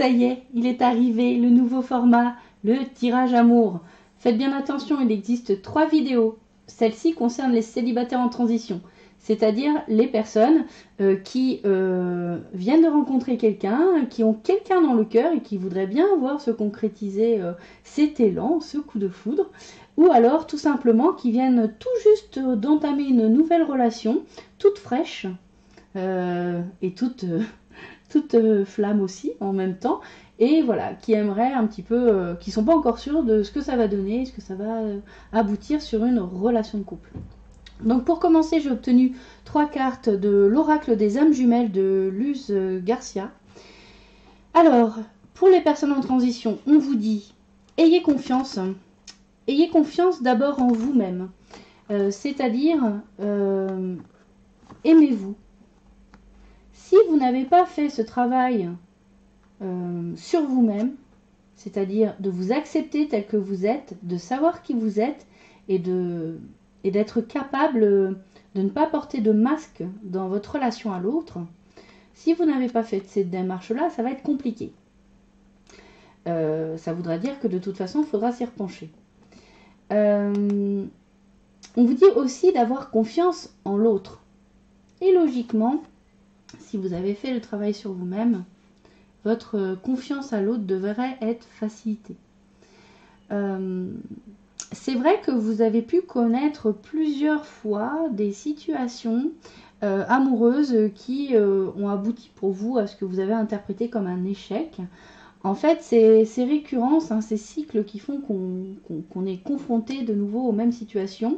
ça y est, il est arrivé, le nouveau format, le tirage amour. Faites bien attention, il existe 3 vidéos. Celle-ci concerne les célibataires en transition, c'est-à-dire les personnes qui viennent de rencontrer quelqu'un, qui ont quelqu'un dans le cœur et qui voudraient bien voir se concrétiser cet élan, ce coup de foudre, ou alors tout simplement qui viennent tout juste d'entamer une nouvelle relation, toute fraîche et toute flamme aussi en même temps, et voilà, qui aimeraient un petit peu, qui sont pas encore sûrs de ce que ça va donner, ce que ça va aboutir sur une relation de couple. Donc pour commencer, j'ai obtenu 3 cartes de l'oracle des âmes jumelles de Luz Garcia. Alors, pour les personnes en transition, on vous dit, ayez confiance d'abord en vous-même, c'est-à-dire aimez-vous. Si vous n'avez pas fait ce travail sur vous-même, c'est-à-dire de vous accepter tel que vous êtes, de savoir qui vous êtes et d'être capable de ne pas porter de masque dans votre relation à l'autre, si vous n'avez pas fait cette démarche-là, ça va être compliqué. Ça voudra dire que de toute façon, il faudra s'y repencher. On vous dit aussi d'avoir confiance en l'autre. Et logiquement, si vous avez fait le travail sur vous-même, votre confiance à l'autre devrait être facilitée. C'est vrai que vous avez pu connaître plusieurs fois des situations amoureuses qui ont abouti pour vous à ce que vous avez interprété comme un échec. En fait, ces récurrences, ces cycles qui font qu'on est confronté de nouveau aux mêmes situations,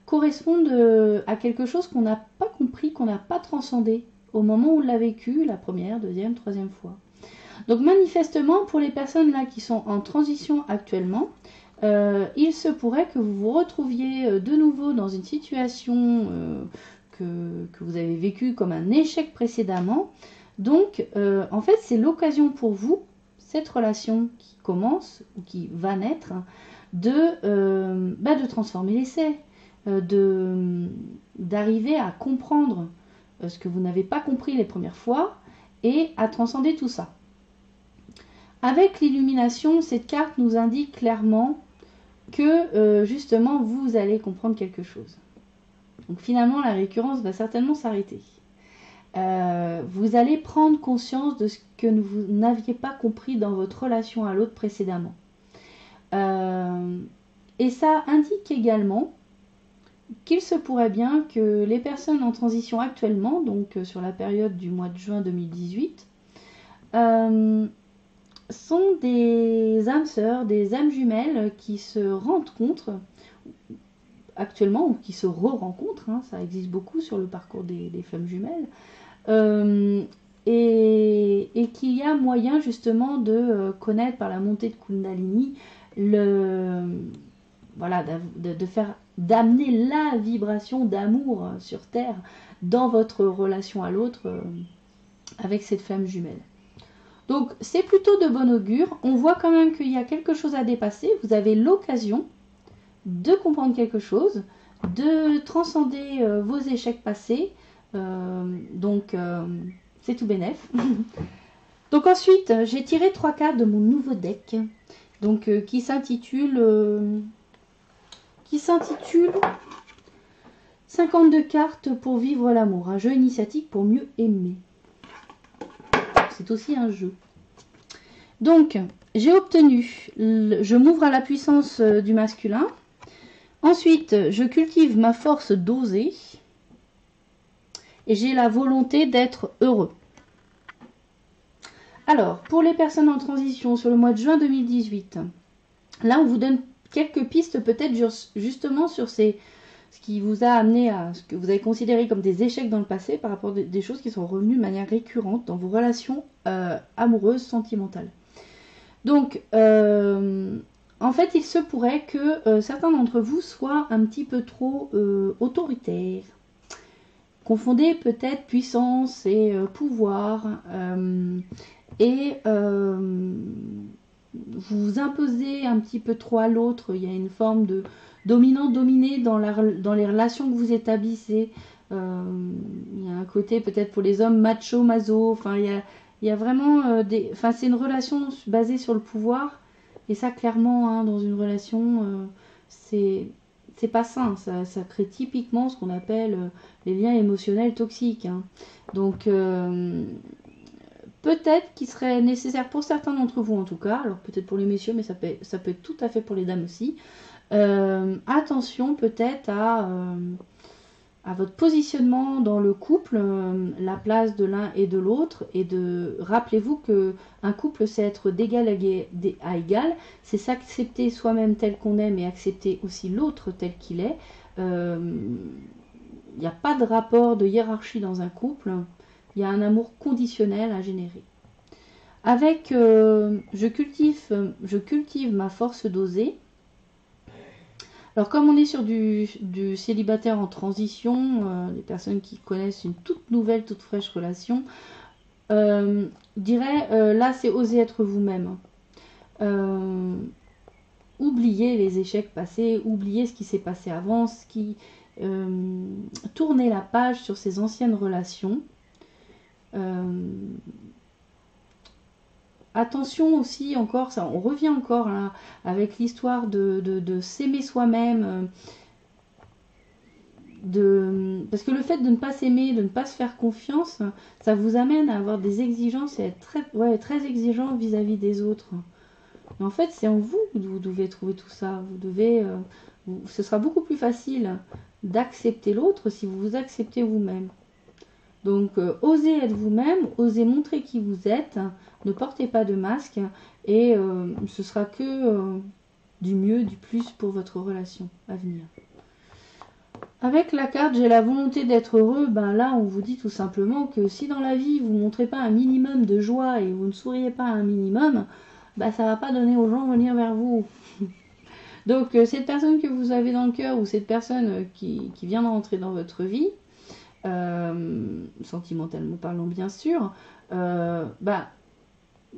correspondent à quelque chose qu'on n'a pas compris, qu'on n'a pas transcendé au moment où on l'a vécu, la première, deuxième, troisième fois. Donc manifestement, pour les personnes là qui sont en transition actuellement, il se pourrait que vous vous retrouviez de nouveau dans une situation que vous avez vécue comme un échec précédemment. Donc, en fait, c'est l'occasion pour vous, cette relation qui commence ou qui va naître, de transformer l'essai, d'arriver à comprendre ce que vous n'avez pas compris les premières fois et à transcender tout ça. Avec l'illumination, cette carte nous indique clairement que justement vous allez comprendre quelque chose. Donc finalement la récurrence va certainement s'arrêter. Vous allez prendre conscience de ce que vous n'aviez pas compris dans votre relation à l'autre précédemment. Et ça indique également qu'il se pourrait bien que les personnes en transition actuellement, donc sur la période du mois de juin 2018, sont des âmes sœurs, des âmes jumelles qui se rencontrent actuellement ou qui se re-rencontrent, ça existe beaucoup sur le parcours des flammes jumelles, et qu'il y a moyen justement de connaître par la montée de Kundalini d'amener la vibration d'amour sur Terre dans votre relation à l'autre avec cette flamme jumelle. Donc c'est plutôt de bon augure. On voit quand même qu'il y a quelque chose à dépasser. Vous avez l'occasion de comprendre quelque chose, de transcender vos échecs passés. Donc c'est tout bénef. Donc ensuite, j'ai tiré 3 cartes de mon nouveau deck, donc qui s'intitule 52 cartes pour vivre l'amour, un jeu initiatique pour mieux aimer. C'est aussi un jeu. Donc, j'ai obtenu, je m'ouvre à la puissance du masculin. Ensuite, je cultive ma force d'oser. Et j'ai la volonté d'être heureux. Alors, pour les personnes en transition sur le mois de juin 2018, là, on vous donne quelques pistes peut-être justement sur ce qui vous a amené à ce que vous avez considéré comme des échecs dans le passé par rapport à des choses qui sont revenues de manière récurrente dans vos relations amoureuses, sentimentales. Donc, en fait, il se pourrait que certains d'entre vous soient un petit peu trop autoritaires. Confondez peut-être puissance et pouvoir. Vous imposez un petit peu trop à l'autre. Il y a une forme de dominant-dominé dans les relations que vous établissez. Il y a un côté peut-être pour les hommes macho, maso. Enfin, il Il y a vraiment enfin, c'est une relation basée sur le pouvoir. Et ça, clairement, hein, dans une relation, c'est pas sain. Ça crée typiquement ce qu'on appelle les liens émotionnels toxiques. Hein. Donc, peut-être qu'il serait nécessaire pour certains d'entre vous, en tout cas, alors peut-être pour les messieurs, mais ça peut être tout à fait pour les dames aussi. Attention peut-être à votre positionnement dans le couple, la place de l'un et de l'autre, et rappelez-vous que un couple c'est être d'égal à égal, c'est s'accepter soi-même tel qu'on est, mais accepter aussi l'autre tel qu'il est. Il n'y a pas de rapport de hiérarchie dans un couple, il y a un amour conditionnel à générer. Avec je cultive ma force d'oser. Alors comme on est sur du célibataire en transition, des personnes qui connaissent une toute nouvelle, toute fraîche relation, je dirais, là c'est oser être vous-même. Oubliez les échecs passés, oubliez ce qui s'est passé avant, tournez la page sur ces anciennes relations. Attention aussi, encore, ça, on revient encore là, avec l'histoire de s'aimer soi-même. Parce que le fait de ne pas s'aimer, de ne pas se faire confiance, ça vous amène à avoir des exigences et à être très exigeant vis-à-vis des autres. Mais en fait, c'est en vous que vous devez trouver tout ça. Ce sera beaucoup plus facile d'accepter l'autre si vous vous acceptez vous-même. Donc, osez être vous-même, osez montrer qui vous êtes, ne portez pas de masque et ce sera que du mieux, du plus pour votre relation à venir. Avec la carte j'ai la volonté d'être heureux, ben là on vous dit tout simplement que si dans la vie vous ne montrez pas un minimum de joie et vous ne souriez pas un minimum, ben ça ne va pas donner aux gens de venir vers vous. Donc cette personne que vous avez dans le cœur ou cette personne qui vient de rentrer dans votre vie, sentimentalement parlant bien sûr,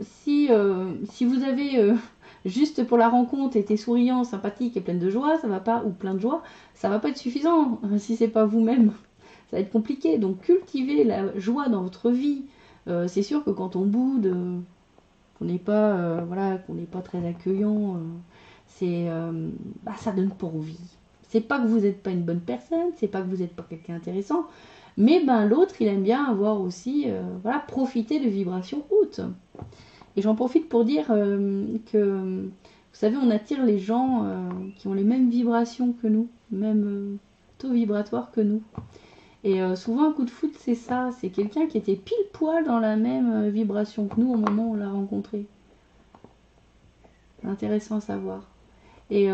si vous avez juste pour la rencontre été souriant, sympathique et plein de joie, ça va pas, ou plein de joie, ça va pas être suffisant si c'est pas vous-même. Ça va être compliqué. Donc cultivez la joie dans votre vie. C'est sûr que quand on boude, qu'on n'est pas très accueillant, ça donne pas envie. C'est pas que vous n'êtes pas une bonne personne, c'est pas que vous n'êtes pas quelqu'un d'intéressant, mais l'autre il aime bien avoir aussi profiter de vibrations hautes. Et j'en profite pour dire que, vous savez, on attire les gens qui ont les mêmes vibrations que nous, même taux vibratoire que nous. Et souvent, un coup de foudre, c'est ça. C'est quelqu'un qui était pile poil dans la même vibration que nous au moment où on l'a rencontré. Intéressant à savoir. Et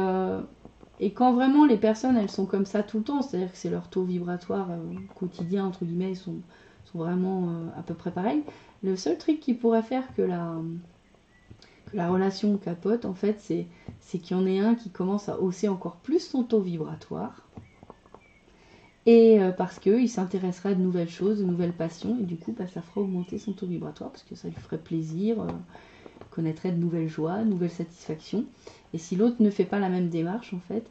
quand vraiment les personnes, elles sont comme ça tout le temps, c'est-à-dire que c'est leur taux vibratoire quotidien, entre guillemets, ils sont vraiment à peu près pareils. Le seul truc qui pourrait faire que la relation capote, en fait, c'est qu'il y en ait un qui commence à hausser encore plus son taux vibratoire. Et parce qu'il s'intéressera à de nouvelles choses, de nouvelles passions, et du coup, ça fera augmenter son taux vibratoire, parce que ça lui ferait plaisir, connaîtrait de nouvelles joies, de nouvelles satisfactions. Et si l'autre ne fait pas la même démarche, en fait,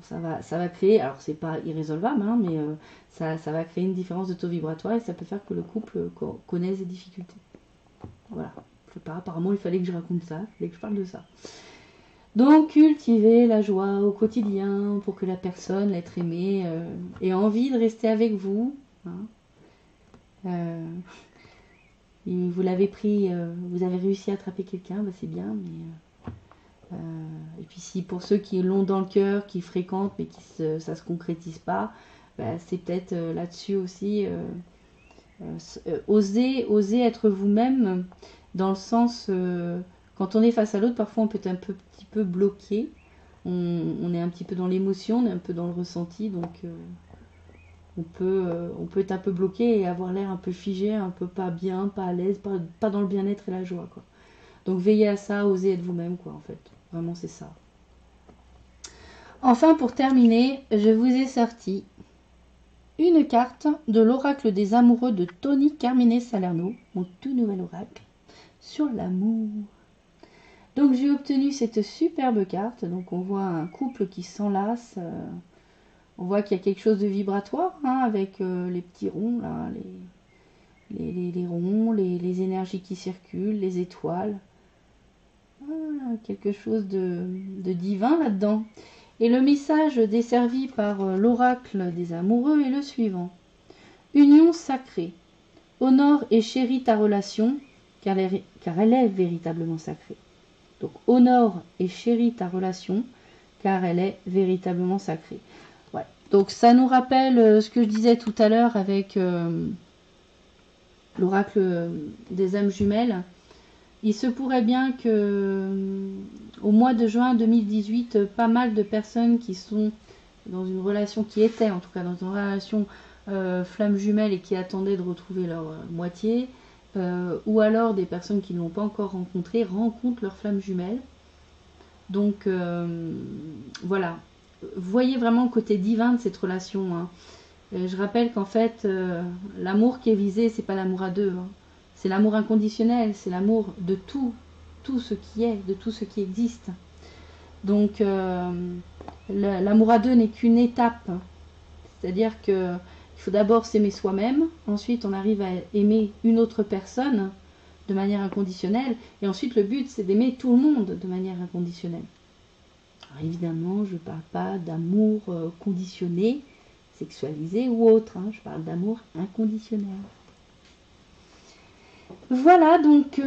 ça va créer, alors c'est pas irrésolvable, hein, mais ça va créer une différence de taux vibratoire et ça peut faire que le couple connaisse des difficultés. Voilà, je sais pas, apparemment il fallait que je raconte ça, il fallait que je parle de ça. Donc cultivez la joie au quotidien pour que la personne, l'être aimé, ait envie de rester avec vous. Hein. Vous l'avez pris, vous avez réussi à attraper quelqu'un, c'est bien, mais... et puis si pour ceux qui l'ont dans le cœur, qui fréquentent mais ça se concrétise pas, c'est peut-être là-dessus aussi oser être vous-même, dans le sens quand on est face à l'autre, parfois on peut être petit peu bloqué, on est un petit peu dans l'émotion, on est un peu dans le ressenti, donc on peut être un peu bloqué et avoir l'air un peu figé, un peu pas bien, pas à l'aise, pas dans le bien-être et la joie, quoi. Donc veillez à ça, osez être vous-même, quoi, en fait. Vraiment, c'est ça. Enfin, pour terminer, je vous ai sorti une carte de l'oracle des amoureux de Tony Carmine Salerno, mon tout nouvel oracle, sur l'amour. Donc j'ai obtenu cette superbe carte. Donc on voit un couple qui s'enlace. On voit qu'il y a quelque chose de vibratoire, hein, avec les petits ronds, là, les ronds, les énergies qui circulent, les étoiles. Ah, quelque chose de divin là-dedans. Et le message desservi par l'oracle des amoureux est le suivant. Union sacrée. Honore et chéris ta relation, car elle est véritablement sacrée. Donc, honore et chéris ta relation, car elle est véritablement sacrée. Ouais. Donc, ça nous rappelle ce que je disais tout à l'heure avec l'oracle des âmes jumelles. Il se pourrait bien que au mois de juin 2018, pas mal de personnes qui sont dans une relation, qui étaient en tout cas dans une relation flamme jumelle et qui attendaient de retrouver leur moitié, ou alors des personnes qui ne l'ont pas encore rencontré, rencontrent leur flamme jumelle. Donc voilà, voyez vraiment le côté divin de cette relation. Hein. Je rappelle qu'en fait, l'amour qui est visé, c'est pas l'amour à deux. Hein. C'est l'amour inconditionnel, c'est l'amour de tout ce qui est, de tout ce qui existe. Donc l'amour à deux n'est qu'une étape. C'est-à-dire que il faut d'abord s'aimer soi-même, ensuite on arrive à aimer une autre personne de manière inconditionnelle, et ensuite le but c'est d'aimer tout le monde de manière inconditionnelle. Alors évidemment, je ne parle pas d'amour conditionné, sexualisé ou autre, hein, je parle d'amour inconditionnel. Voilà, donc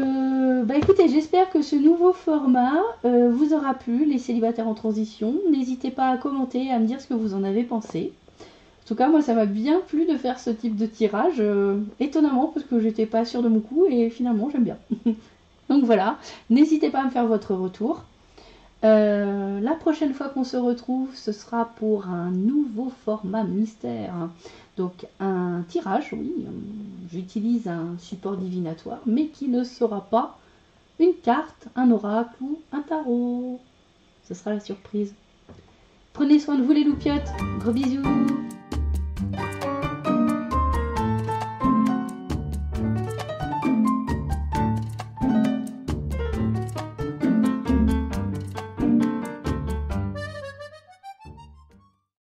écoutez, j'espère que ce nouveau format vous aura plu, les célibataires en transition. N'hésitez pas à commenter, à me dire ce que vous en avez pensé. En tout cas, moi, ça m'a bien plu de faire ce type de tirage, étonnamment, parce que j'étais pas sûre de mon coup, et finalement, j'aime bien. Donc voilà, n'hésitez pas à me faire votre retour. La prochaine fois qu'on se retrouve, ce sera pour un nouveau format mystère. Donc un tirage, oui, j'utilise un support divinatoire, mais qui ne sera pas une carte, un oracle ou un tarot. Ce sera la surprise. Prenez soin de vous les loupiottes. Gros bisous.